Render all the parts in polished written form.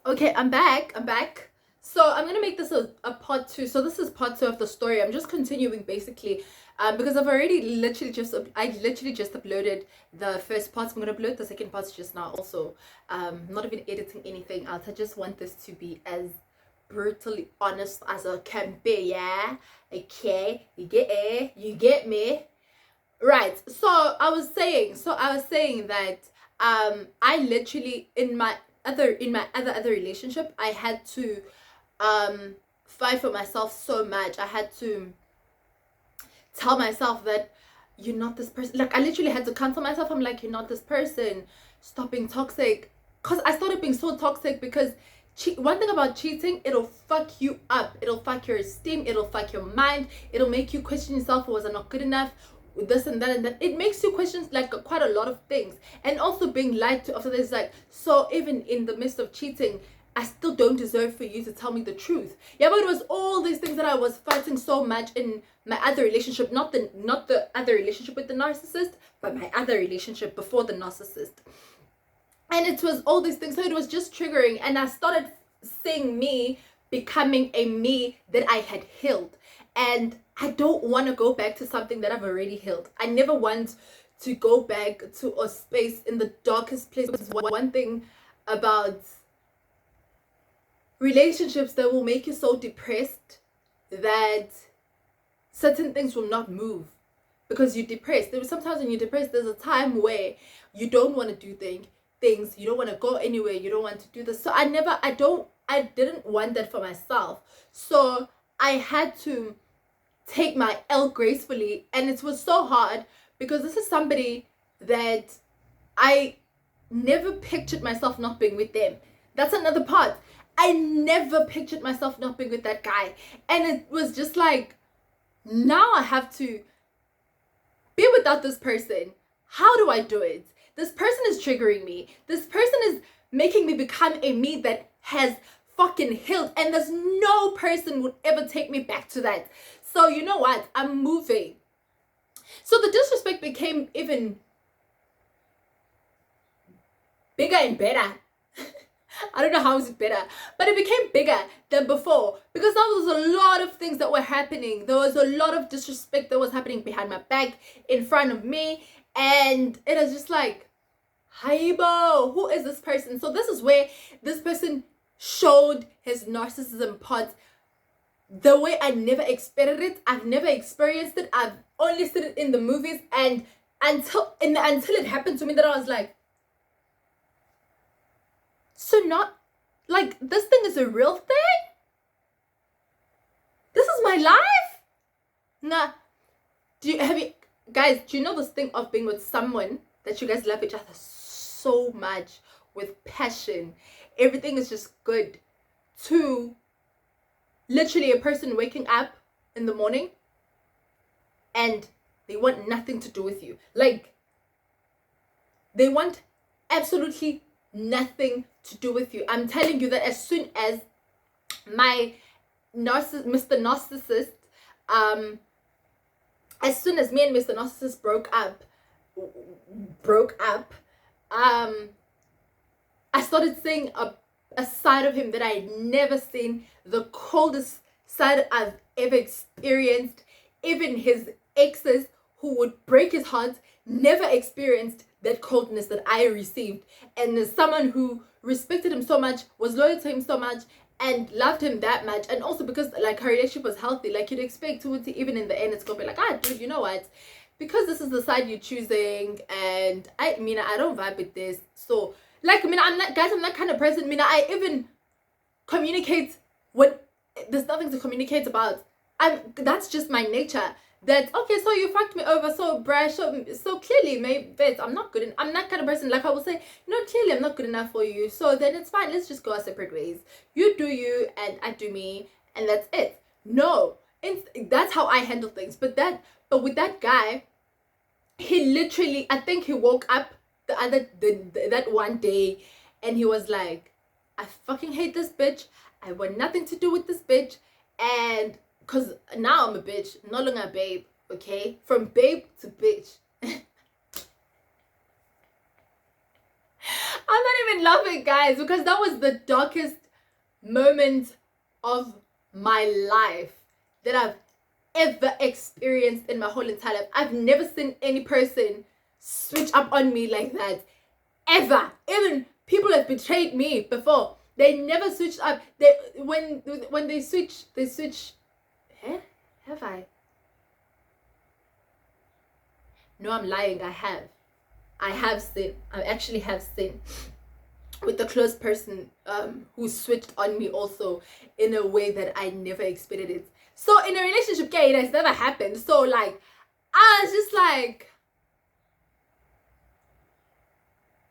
Okay, I'm back. So I'm gonna make this a part two. So this is part two of the story. I'm just continuing basically, because I literally just uploaded the first part. I'm gonna upload the second part just now. Also, not even editing anything else. I just want this to be as brutally honest as I can be. Yeah. Okay. You get me. Right. So I was saying that I literally in my other relationship I had to fight for myself so much. I had to tell myself that you're not this person. Like, I literally had to cancel myself. I'm like, you're not this person. Stop being toxic. Cause I started being so toxic because one thing about cheating, it'll fuck you up. It'll fuck your esteem. It'll fuck your mind. It'll make you question yourself. Was I not good enough? This and that and that. It makes you question like quite a lot of things. And also being lied to after this, like, so even in the midst of cheating, I still don't deserve for you to tell me the truth. Yeah, but it was all these things that I was fighting so much in my other relationship, not the other relationship with the narcissist, but my other relationship before the narcissist. And it was all these things, so it was just triggering, and I started seeing me becoming a me that I had healed. And I don't want to go back to something that I've already healed. I never want to go back to a space in the darkest place. One thing about relationships that will make you so depressed that certain things will not move because you're depressed. Sometimes when you're depressed, there's a time where you don't want to do things, you don't want to go anywhere, you don't want to do this. So I didn't want that for myself. So I had to take my L gracefully, and it was so hard because this is somebody that I never pictured myself not being with them. That's another part. I never pictured myself not being with that guy. And it was just like, now I have to be without this person. How do I do it? This person is triggering me. This person is making me become a me that has fucking healed. And there's no person would ever take me back to that. So you know what? I'm moving. So the disrespect became even bigger and better. I don't know how it's better, but it became bigger than before because there was a lot of things that were happening. There was a lot of disrespect that was happening behind my back, in front of me, and it was just like, Haibo, who is this person? So this is where this person showed his narcissism part the way I never expected it. I've never experienced it. I've only seen it in the movies, and until it happened to me, that I was like, so not like this thing is a real thing? This is my life? Nah. Do you know this thing of being with someone that you guys love each other so much with passion? Everything is just good. To literally a person waking up in the morning and they want nothing to do with you. Like, they want absolutely nothing to do with you. I'm telling you that as soon as my Mr. Narcissist, as soon as me and Mr. Narcissist broke up, I started seeing a side of him that I had never seen, the coldest side I've ever experienced. Even his exes, who would break his heart, never experienced that coldness that I received. And as someone who respected him so much, was loyal to him so much, and loved him that much, and also because like her relationship was healthy, like you'd expect to even in the end it's gonna be like, dude, you know what, because this is the side you're choosing, and I don't vibe with this. So like, I'm not that kind of person. I even communicate when there's nothing to communicate about. That's just my nature. That, okay, so you fucked me over, so brash, so clearly maybe I'm not good. I'm that kind of person. Like, I will say, clearly I'm not good enough for you, so then it's fine, let's just go our separate ways. You do you and I do me, and that's it. No, that's how I handle things. But with that guy, he literally, I think he woke up that one day and he was like, I fucking hate this bitch. I want nothing to do with this bitch. And because now I'm a bitch, no longer a babe, okay? From babe to bitch. I'm not even laughing, guys, because that was the darkest moment of my life that I've ever experienced in my whole entire life. I've never seen any person switch up on me like that, ever. Even people have betrayed me before. They never switched up. When they switch. Huh? Have I? No, I'm lying. I have seen. I actually have seen with the close person who switched on me also in a way that I never expected it. So in a relationship, it has never happened. So like, I was just like,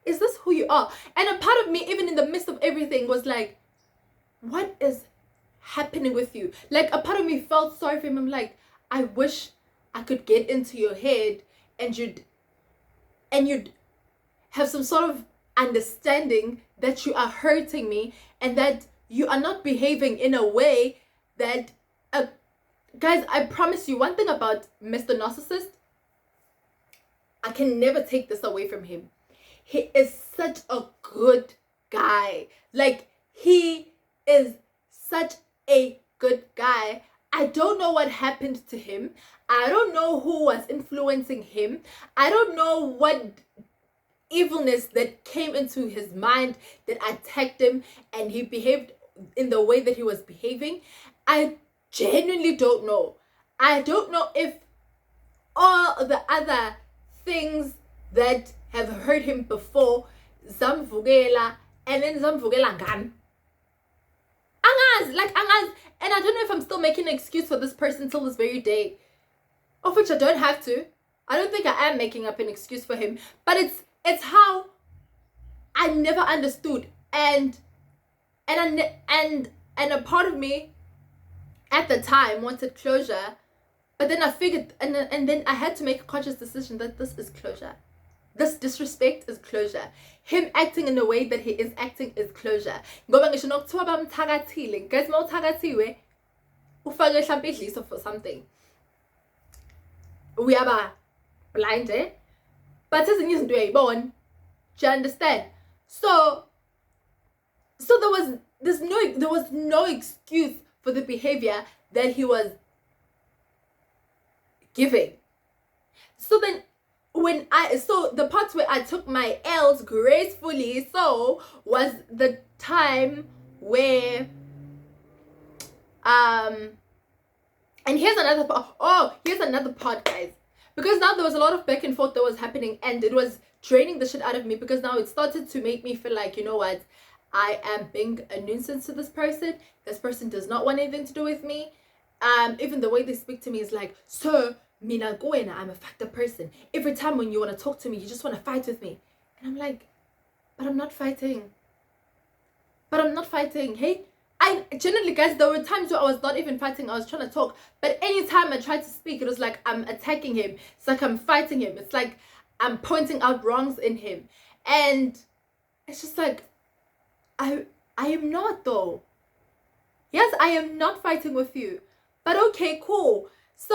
is this who you are? And a part of me, even in the midst of everything, was like, what is happening with you? Like, a part of me felt sorry for him. I'm like, I wish I could get into your head and you'd have some sort of understanding that you are hurting me and that you are not behaving in a way that guys, I promise you one thing about Mr. Narcissist, I can never take this away from him. He is such a good guy. Like, he is such a good guy. I don't know what happened to him. I don't know who was influencing him. I don't know what evilness that came into his mind that attacked him and he behaved in the way that he was behaving. I genuinely don't know. I don't know if all the other things that have hurt him before, zamvukela and then zamvukela ngani. Angaz, and I don't know if I'm still making an excuse for this person till this very day, of which I don't have to. I don't think I am making up an excuse for him, but it's how I never understood, and a part of me at the time wanted closure, but then I figured, and then I had to make a conscious decision that this is closure. This disrespect is closure. Him acting in the way that he is acting is closure. Ngoba ngisho nokuthiwa bamthakathile, guys, mawuthakathiwe ufake mhlambe idliso for something, uyaba blind, eh? But ezinye izinto uyayibona. Do you understand? So there was no excuse for the behavior that he was giving. So then the parts where I took my L's gracefully was the time where and here's another part, guys, because now there was a lot of back and forth that was happening and it was draining the shit out of me, because now it started to make me feel like, you know what, I am being a nuisance to this person does not want anything to do with me. Even the way they speak to me is like, sir, mina goena, I'm a factor person. Every time when you want to talk to me, you just want to fight with me. And I'm like, but I'm not fighting. Hey, I generally, guys, there were times where I was not even fighting. I was trying to talk. But anytime I tried to speak, it was like I'm attacking him. It's like I'm fighting him. It's like I'm pointing out wrongs in him. And it's just like, I am not, though. Yes, I am not fighting with you. But okay, cool. So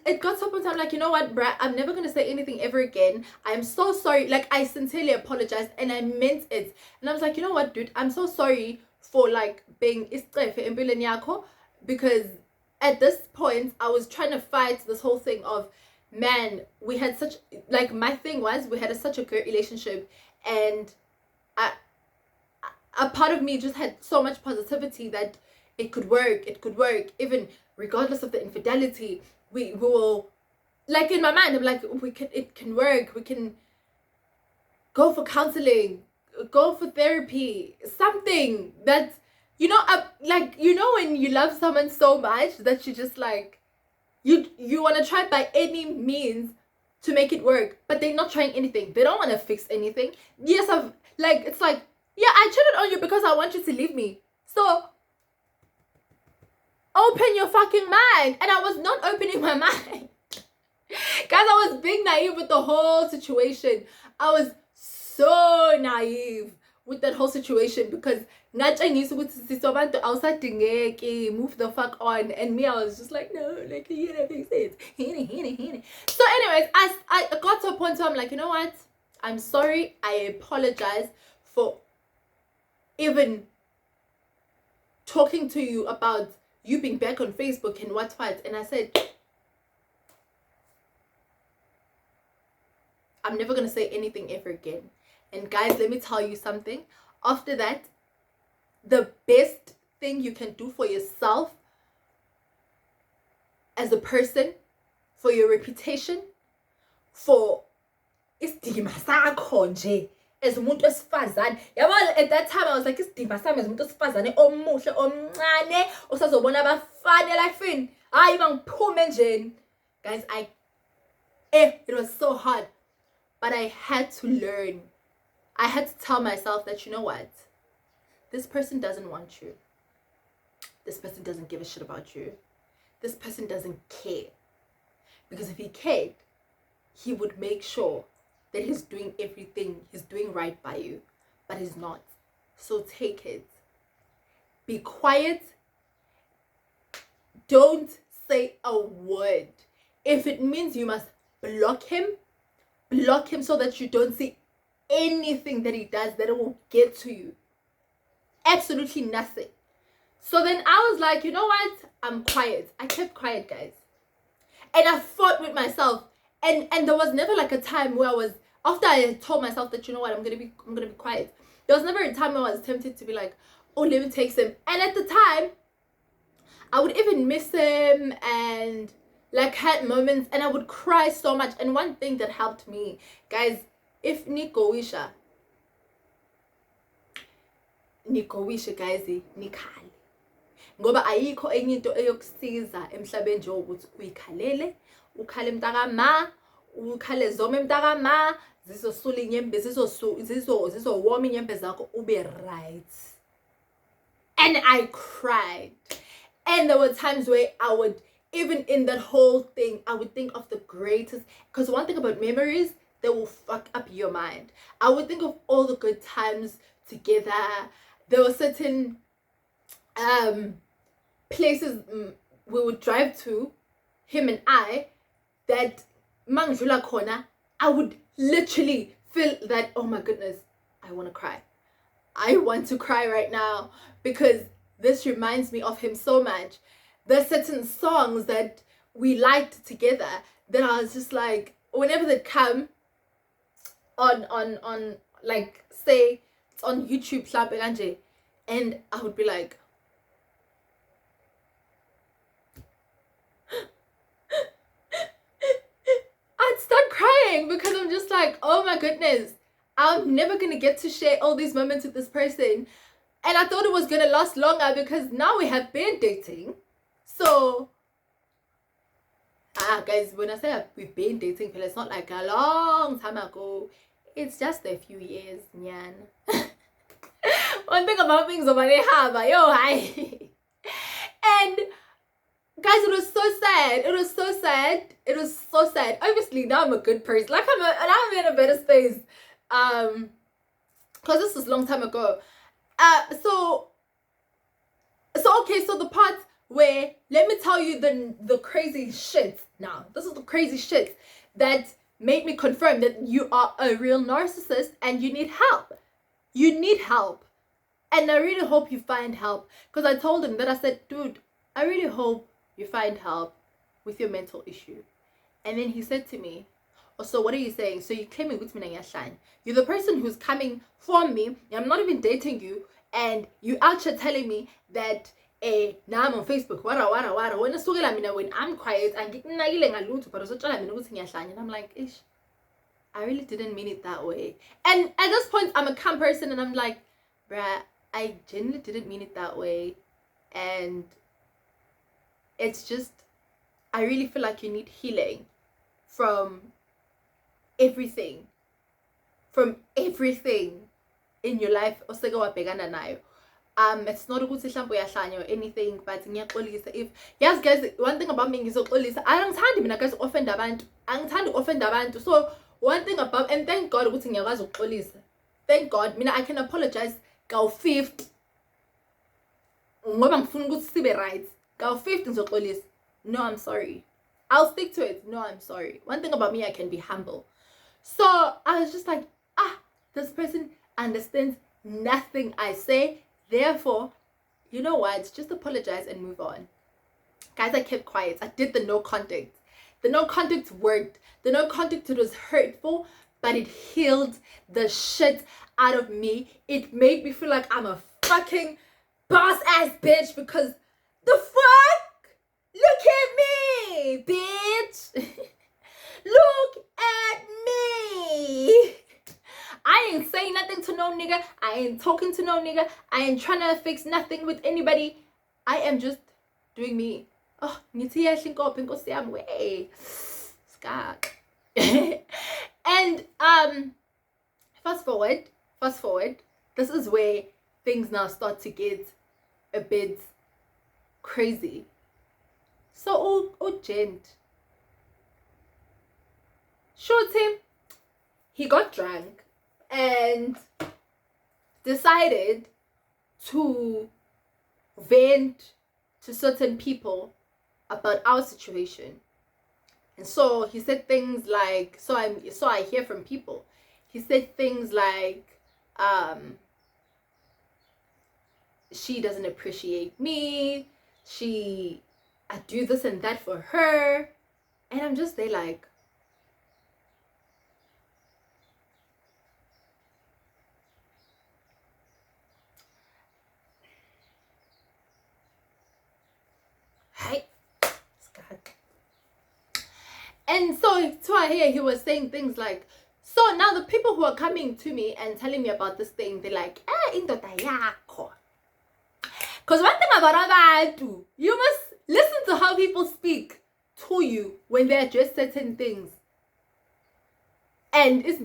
it got to a point I'm like, you know what, bruh, I'm never going to say anything ever again. I'm so sorry. Like, I sincerely apologized and I meant it. And I was like, you know what, dude, I'm so sorry for like being istrefe empilweni yakho, because at this point I was trying to fight this whole thing of, man, we had such, like, my thing was we had such a great relationship, and a part of me just had so much positivity that it could work, even regardless of the infidelity. We will, like, in my mind I'm like, it can work, we can go for counseling, go for therapy, something that, you know, like, you know, when you love someone so much that you just like, you want to try by any means to make it work, but they're not trying anything. They don't want to fix anything. Yes, it's like, yeah, I cheated on you because I want you to leave me. So open your fucking mind. And I was not opening my mind. Guys, I was being naive with the whole situation. I was so naive with that whole situation, because move the fuck on, and me, I was just like, no, like, you know, makes sense. So anyways, I got to a point where I'm like, you know what, I'm sorry, I apologize for even talking to you about you being back on Facebook and what. And I said, I'm never going to say anything ever again. And guys, let me tell you something. After that, the best thing you can do for yourself as a person, for your reputation, for isidima sakho nje as umuntu wesifazane. Yabo, at that time I was like, isidima sami as umuntu wesifazane omuhle omncane osazobona abafana elifini. Hayi bangiphume nje. Guys, it was so hard, but I had to learn. I had to tell myself that, you know what? This person doesn't want you. This person doesn't give a shit about you. This person doesn't care. Because if he cared, he would make sure that he's doing everything, he's doing right by you. But he's not. So take it. Be quiet. Don't say a word. If it means you must block him so that you don't see anything that he does that will get to you. Absolutely nothing. So then I was like, you know what? I'm quiet. I kept quiet, guys. And I fought with myself. And there was never like a time where I was, after I had told myself that, you know what, I'm gonna be quiet. There was never a time where I was tempted to be like, oh, let me text him. And at the time, I would even miss him and like had moments, and I would cry so much. And one thing that helped me, guys, if Nico wisha guys, nikhale. Ngoba ayikho enye into eyokusiza emhlabeni nje ukuthi uyikhalele, ukhale mntaka ukhale zome mntaka zizosula inyembe, zizowoma inyembe zakho ube right. And I cried. And there were times where I would, even in that whole thing, I would think of the greatest, because one thing about memories, they will fuck up your mind. I would think of all the good times together. There were certain places we would drive to, him and I, that mangjula kona, I would literally feel that, oh my goodness, I want to cry. I want to cry right now because this reminds me of him so much. There's certain songs that we liked together that I was just like, whenever they come on like, say it's on YouTube, and I would be like, I'd start crying because I'm just like, oh my goodness, I'm never gonna get to share all these moments with this person. And I thought it was gonna last longer because now we have been dating. So guys, when I say we've been dating, it's not like a long time ago. It's just a few years, nyan. One thing about things over there, hi. And guys, it was so sad. It was so sad. It was so sad. Obviously, now I'm a good person. Like I'm in a better space. Because this was a long time ago. So okay, so the part where, let me tell you the crazy shit now. This is the crazy shit that made me confirm that you are a real narcissist and you need help. You need help. And I really hope you find help. Because I told him that, I said, dude, I really hope you find help with your mental issue. And then he said to me, oh, so what are you saying? So you're claiming with me shine. You're the person who's coming for me, and I'm not even dating you, and you out here telling me that now I'm on Facebook, when I'm quiet, and I'm like, ish, I really didn't mean it that way. And at this point, I'm a calm person, and I'm like, bruh, I genuinely didn't mean it that way. And it's just, I really feel like you need healing from everything in your life. It's not a good or anything, but if yes guys, one thing about me is I don't tend to guys offend abantu. So one thing about, and thank God thank God I can apologize go fifth right go fifth. No, I'm sorry. I'll stick to it. No, I'm sorry. One thing about me, I can be humble. So I was just like, this person, understands nothing I say. Therefore, you know what? Just apologize and move on. Guys, I kept quiet. I did the no contact. The no contact worked. The no contact, it was hurtful, but it healed the shit out of me. It made me feel like I'm a fucking boss ass bitch, because the fuck? Look at me, bitch. Look at me. I ain't saying nothing to no nigga. I ain't talking to no nigga. I ain't trying to fix nothing with anybody. I am just doing me. Oh, ngithi yahla inkosi yami way. Skak. And fast forward. This is where things now start to get a bit crazy. So gent. Shorty, he got drunk and decided to vent to certain people about our situation. And so he said things like, so I hear from people, he said things like, she doesn't appreciate me, I do this and that for her. And I'm just there like, hi. And so I hear he was saying things like, so now the people who are coming to me and telling me about this thing, they're like, indoda yakho. Because one thing about abantu, you must listen to how people speak to you when they address certain things. And it's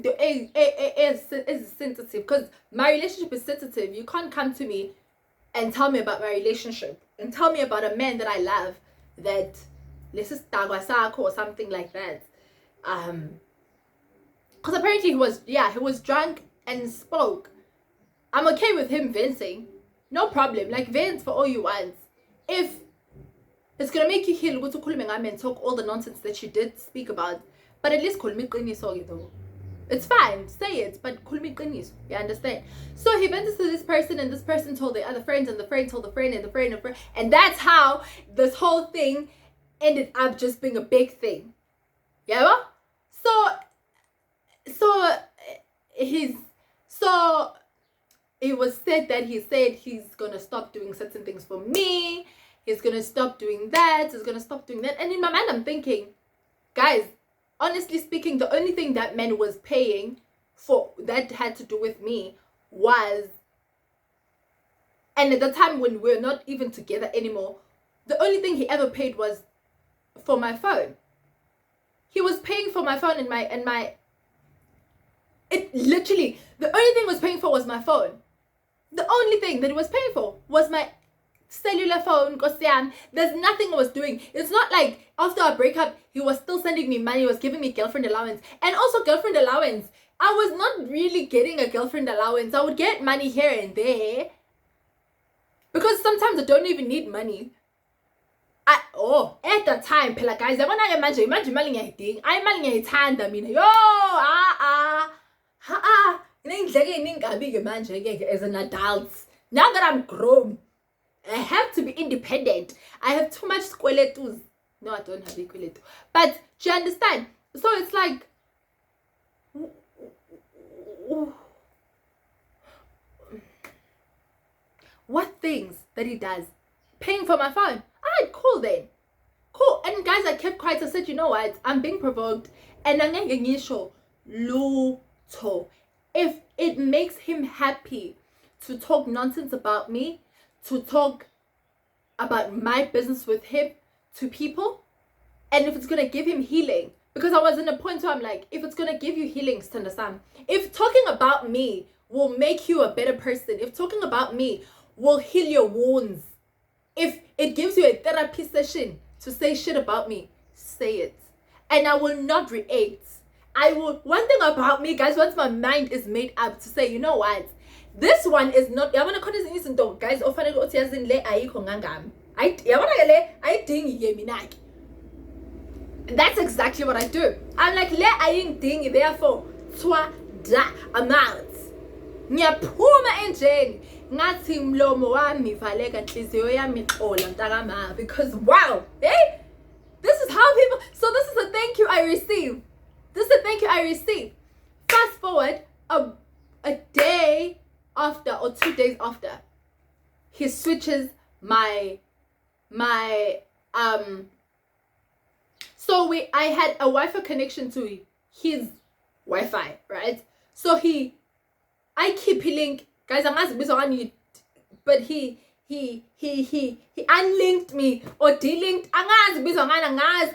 sensitive, because my relationship is sensitive. You can't come to me and tell me about my relationship and tell me about a man that I love that let's just or something like that. Because apparently he was drunk and spoke. I'm okay with him venting, no problem. Like, vent for all you want. If it's gonna make you heal, go to Kulumengame and talk all the nonsense that you did speak about, but at least though. It's fine, say it, but you understand? So he vented to this person, and this person told the other friends, and the friend told the friend, and the friend, and that's how this whole thing ended up just being a big thing. Yeah? So it was said that he said he's gonna stop doing certain things for me, he's gonna stop doing that, he's gonna stop doing that. And in my mind I'm thinking, guys, honestly speaking, the only thing that man was paying for that had to do with me was, and at the time when we're not even together anymore, the only thing he ever paid was for my phone. He was paying for my phone and my it literally, the only thing he was paying for was my phone. The only thing that he was paying for was my cellular phone. There's nothing I was doing. It's not like after our breakup he was still sending me money, he was giving me girlfriend allowance. And also girlfriend allowance, I was not really getting a girlfriend allowance. I would get money here and there, because sometimes I don't even need money. At the time, guys, imagine mali ngiyayidinga, ay mali ngiyayithanda mina. As an adult, now that I'm grown, I have to be independent. I have too much squeletus. No, I don't have squeletu. But do you understand? So it's like, what things that he does? Paying for my phone. Alright, cool then. Cool. And guys, I kept quiet. I said, you know what? I'm being provoked. And if it makes him happy to talk nonsense about me, to talk about my business with him to people, and if it's gonna give him healing, because I was in a point where I'm like, if it's gonna give you healing, Stand, if talking about me will make you a better person, if talking about me will heal your wounds, if it gives you a therapy session to say shit about me, say it. And I will not react. One thing about me, guys, once my mind is made up to say, you know what, this one is not, guys, that's exactly what I do. I'm like, therefore, I'm out. Ngiyaphuma endlini ngathi mlomo wami valeka nhliziyo yami xola mntakama, because wow, hey, this is how people, so this is the thank you I receive. This is the thank you I receive. Fast forward a day after or 2 days after, he switches my so I had a Wi-Fi connection to his Wi-Fi, right? So I keep link, guys, but he unlinked me or delinked,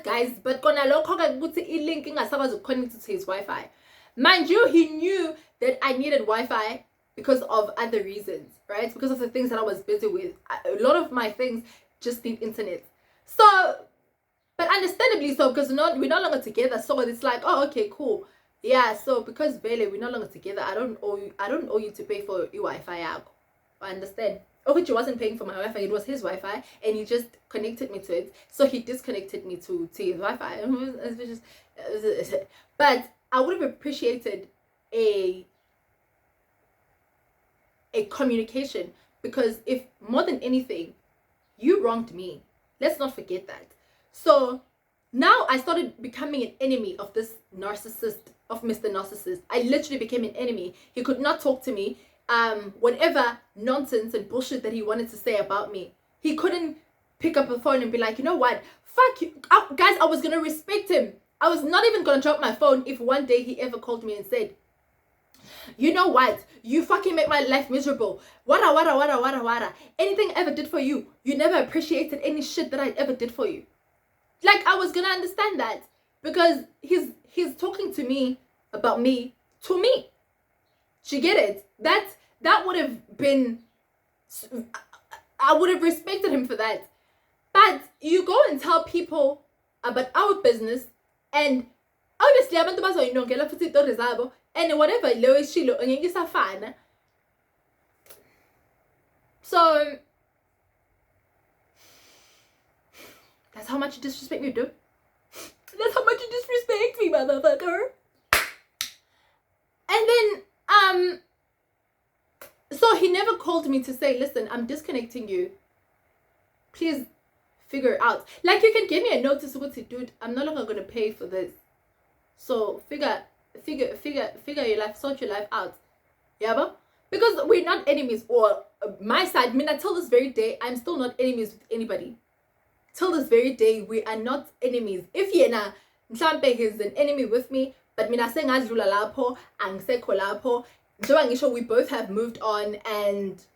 guys, but kona lokho ukuthi i-link ingasakwazi ukuconnect to his Wi-Fi. Mind you, he knew that I needed Wi-Fi because of other reasons, right? Because of the things that I was busy with. A lot of my things just need internet. So, but understandably so, because we're no longer together. So it's like, oh, okay, cool. Yeah, so because Bele, we're no longer together, I don't owe you to pay for your Wi-Fi app. I understand. Which he wasn't paying for my Wi-Fi, it was his Wi-Fi, and he just connected me to it. So he disconnected me to his Wi-Fi. But I would have appreciated a communication, because if more than anything, you wronged me. Let's not forget that. So now I started becoming an enemy of this narcissist, of Mr. Narcissist. I literally became an enemy. He could not talk to me. Whatever nonsense and bullshit that he wanted to say about me, he couldn't pick up the phone and be like, you know what, fuck you. Guys, I was gonna respect him. I was not even gonna drop my phone if one day he ever called me and said, you know what, you fucking make my life miserable. Wada. Anything I ever did for you, you never appreciated any shit that I ever did for you. Like, I was gonna understand that, because he's talking to me about me to me. Do you get it? That would have been, I would have respected him for that. But you go and tell people about our business, and obviously abantu bazoyinongela futhi itori zabo, and whatever leyo ishilo angeke isafana. So that's how much you disrespect me, dude. That's how much you disrespect me, motherfucker. And then so he never called me to say, listen, I'm disconnecting you, please figure it out. Like, you can give me a notice, dude, I'm no longer gonna pay for this, so figure your life, sort your life out. Yeah, but because we're not enemies, or my side, I mean, till this very day, I'm still not enemies with anybody. Till this very day, we are not enemies. If yena mhlambe he's an enemy with me, but mina sengadlula lapho, angisekho lapho, njengoba ngisho we both have moved on, and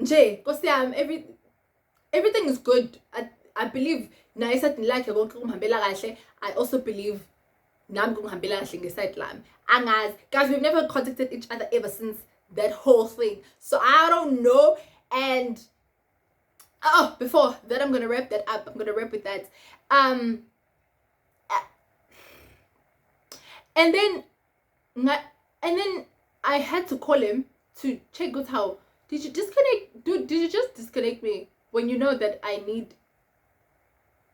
nje Nkosi yami, everything is good. I believe naye side lakhe konke kumhambela kahle. I also believe nami kungihambela kahle ngeside lami. Angazi, guys, we've never contacted each other ever since that whole thing, so I don't know. And before that, I'm gonna wrap that up. I'm gonna wrap with that. And then I had to call him to check out how, did you disconnect, dude? Did you just disconnect me when you know that I need?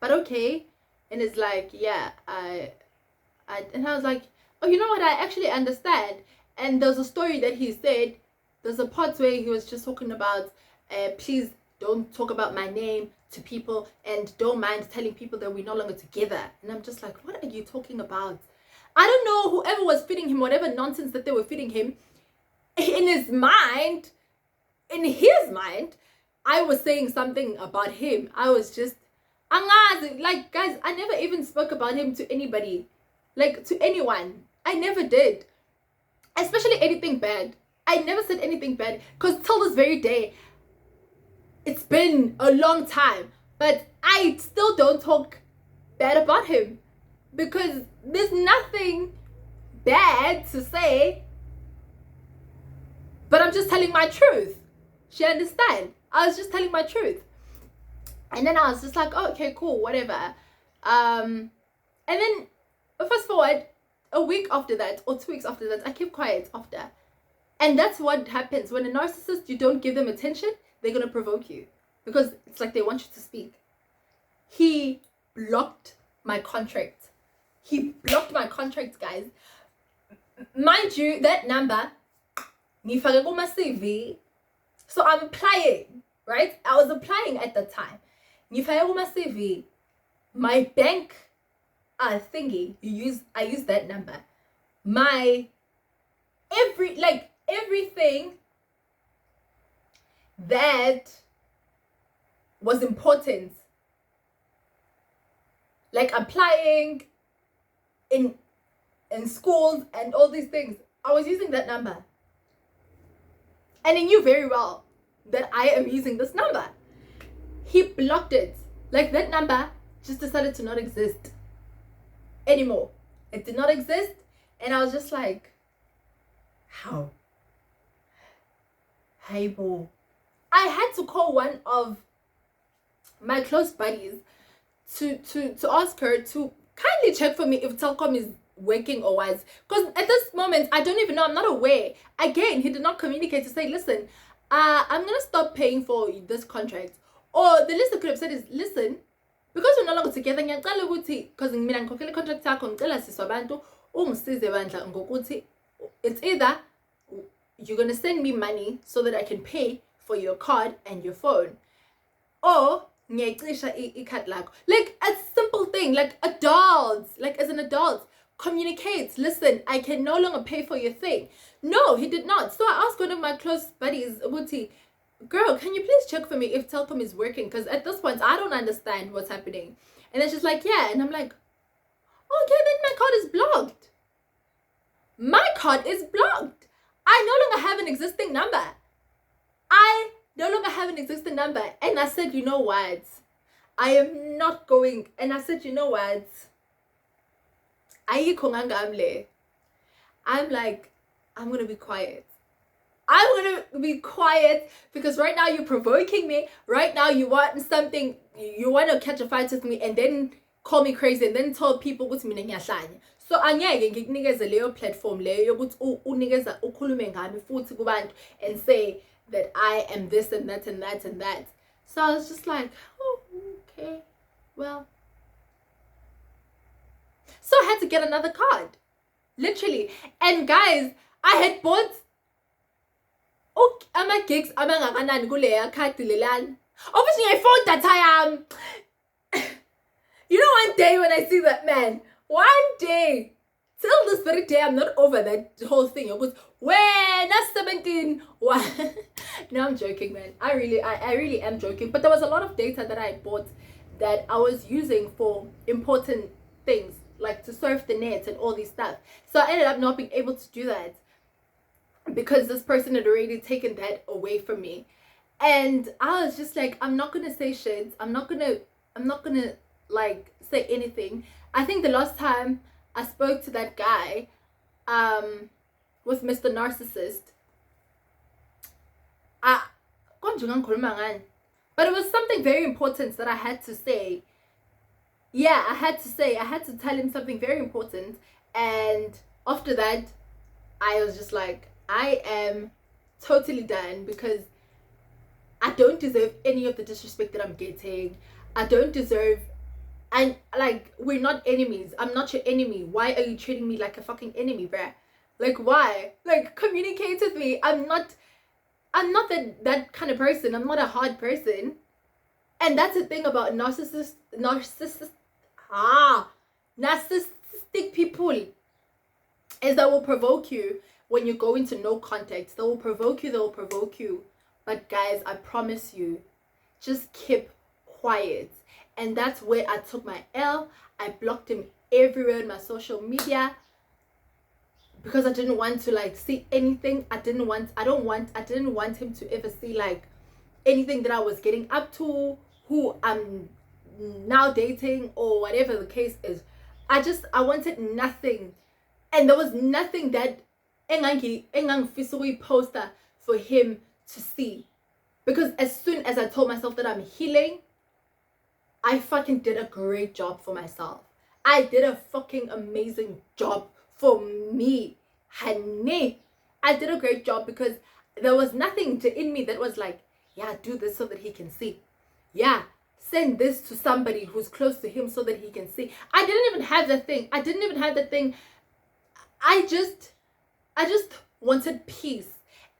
But okay. And it's like, yeah, and I was like, oh, you know what, I actually understand. And there's a story that he said, there's a part where he was just talking about, please don't talk about my name to people, and don't mind telling people that we're no longer together. And I'm just like, what are you talking about? I don't know, whoever was feeding him whatever nonsense that they were feeding him, in his mind, I was saying something about him. I was just, like, guys, I never even spoke about him to anybody, like to anyone. I never did, especially anything bad. I never said anything bad, because till this very day, it's been a long time, but I still don't talk bad about him, because there's nothing bad to say, but I'm just telling my truth. She understand? I was just telling my truth. And then I was just like, oh, okay, cool, whatever. And then fast forward a week after that, or 2 weeks after that, I kept quiet after. And that's what happens when a narcissist, you don't give them attention, they're gonna provoke you, because it's like they want you to speak. He blocked my contract. He blocked my contract, guys. Mind you, that number ngifake kuma CV. So I'm applying, right? I was applying at the time. Ngifake kuma CV. My bank thingy, I use that number. My everything that was important, like applying in schools and all these things, I was using that number. And he knew very well that I am using this number. He blocked it. Like, that number just decided to not exist anymore. It did not exist. And I was just like, how? Hey, boo. I had to call one of my close buddies to ask her to kindly check for me if Telkom is working or was. Because at this moment, I don't even know. I'm not aware. Again, he did not communicate to say, listen, I'm going to stop paying for this contract. Or the least I could have said is, listen, because we're no longer together, because mina ngikhokhela contract yakho ngicela siswa abantu ungisize bandla ngokuthi it's either you're going to send me money so that I can pay for your card and your phone, or ngiyayicisha i-card lakho. Like, a simple thing, like adults, like as an adult, communicates, listen, I can no longer pay for your thing. No, he did not. So I asked one of my close buddies, Ubuti, girl, can you please check for me if Telkom is working? Because at this point, I don't understand what's happening. And then she's like, yeah. And I'm like, okay, then my card is blocked. My card is blocked. I no longer have an existing number. And I said, you know what? I am not going. And I said, you know what? I'm like, I'm going to be quiet. I'm going to be quiet because right now you're provoking me. Right now you want something, you want to catch a fight with me and then call me crazy and then tell people what's meaning yahlanya. So angeke ngikunikeze leyo platform leyo yokuthi unikeza ukhulume ngami futhi kubantu and say that I am this and that and that and that. So I was just like, oh, okay, well. So I had to get another card, literally. And guys, I had bought ama-gigs abangakanani kuleya khadi lelana. Obviously, I phoned that I am. You know, one day when I see that man, one day, till this very day, I'm not over that whole thing. It was, when that's 17. No, I'm joking, man. I really am joking. But there was a lot of data that I bought that I was using for important things, like to surf the net and all these stuff. So I ended up not being able to do that because this person had already taken that away from me. And I was just like, I'm not gonna say shit. I'm not gonna like say anything. I think the last time I spoke to that guy with Mr. Narcissist, but it was something very important that I had to say. Yeah, I had to tell him something very important. And after that, I was just like, I am totally done because I don't deserve any of the disrespect that I'm getting. I don't deserve, and like, we're not enemies. I'm not your enemy. Why are you treating me like a fucking enemy, bruh? Like, why? Like, communicate with me. I'm not that kind of person. I'm not a hard person. And that's the thing about narcissistic people, is that will provoke you when you go into no context. They will provoke you. But guys, I promise you, just keep quiet. And that's where I took my L. I blocked him everywhere on my social media because I didn't want to like see anything. I didn't want him to ever see like anything that I was getting up to, who I'm now dating, or whatever the case is. I wanted nothing. And there was nothing that engang poster for him to see. Because as soon as I told myself that I'm healing, I fucking did a great job for myself. I did a fucking amazing job for me. Honey, I did a great job because there was nothing in me that was like, yeah, do this so that he can see. Yeah, send this to somebody who's close to him so that he can see. I didn't even have that thing. I just wanted peace.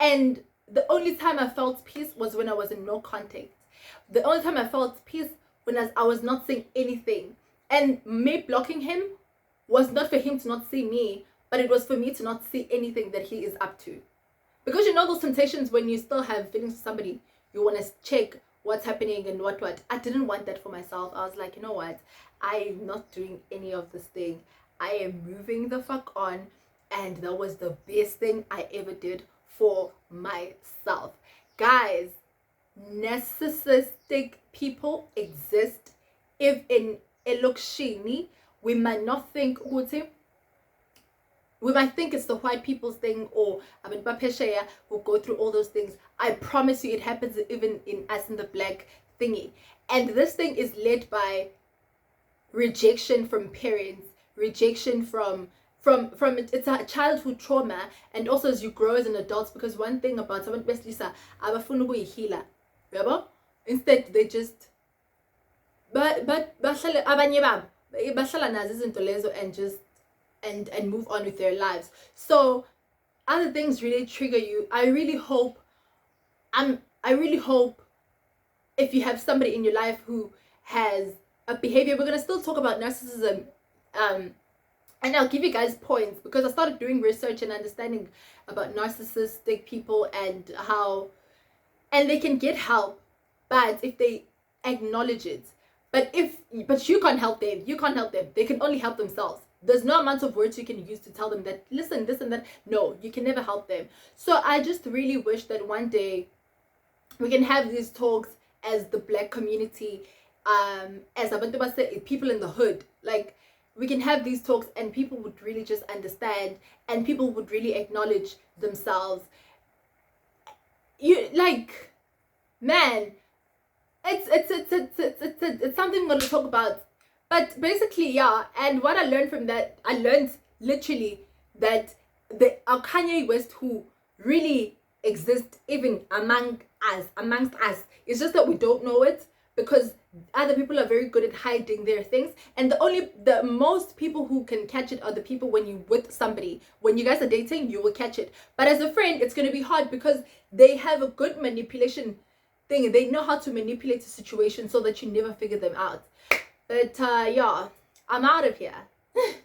And the only time I felt peace was when I was in no contact. The only time I felt peace when I was not saying anything. And me blocking him was not for him to not see me, but it was for me to not see anything that he is up to. Because you know those temptations when you still have feelings for somebody, you want to check what's happening and what. I didn't want that for myself. I was like, you know what? I'm not doing any of this thing. I am moving the fuck on. And that was the best thing I ever did for myself. Guys, narcissistic people exist. If in elokshini, we might not think we might think it's the white people's thing, or I mean Bapeshaya who go through all those things. I promise you it happens even in us in the black thingy. And this thing is led by rejection from parents, rejection from it's a childhood trauma, and also as you grow as an adult. Because one thing about someone best Lisa, abafuna ukuyihila, yabo, instead they just but bahlala abanye babo bahlala nazo izinto lezo and just and move on with their lives. So other things really trigger you. I really hope if you have somebody in your life who has a behavior, we're gonna still talk about narcissism, and I'll give you guys points, because I started doing research and understanding about narcissistic people and how, and they can get help, but if they acknowledge it. But you can't help them. You can't help them. They can only help themselves. There's no amount of words you can use to tell them that, listen, this and that. No, you can never help them. So I just really wish that one day we can have these talks as the black community, as abantu base, people in the hood. Like, we can have these talks and people would really just understand, and people would really acknowledge themselves. You like, man, it's something I'm going to talk about. But basically, yeah. And what I learned from that, I learned literally that the Kanye West who really exist even amongst us. It's just that we don't know it, because other people are very good at hiding their things, and the most people who can catch it are the people when you with somebody, when you guys are dating, you will catch it. But as a friend, it's going to be hard, because they have a good manipulation thing. They know how to manipulate the situation so that you never figure them out. But yeah, I'm out of here.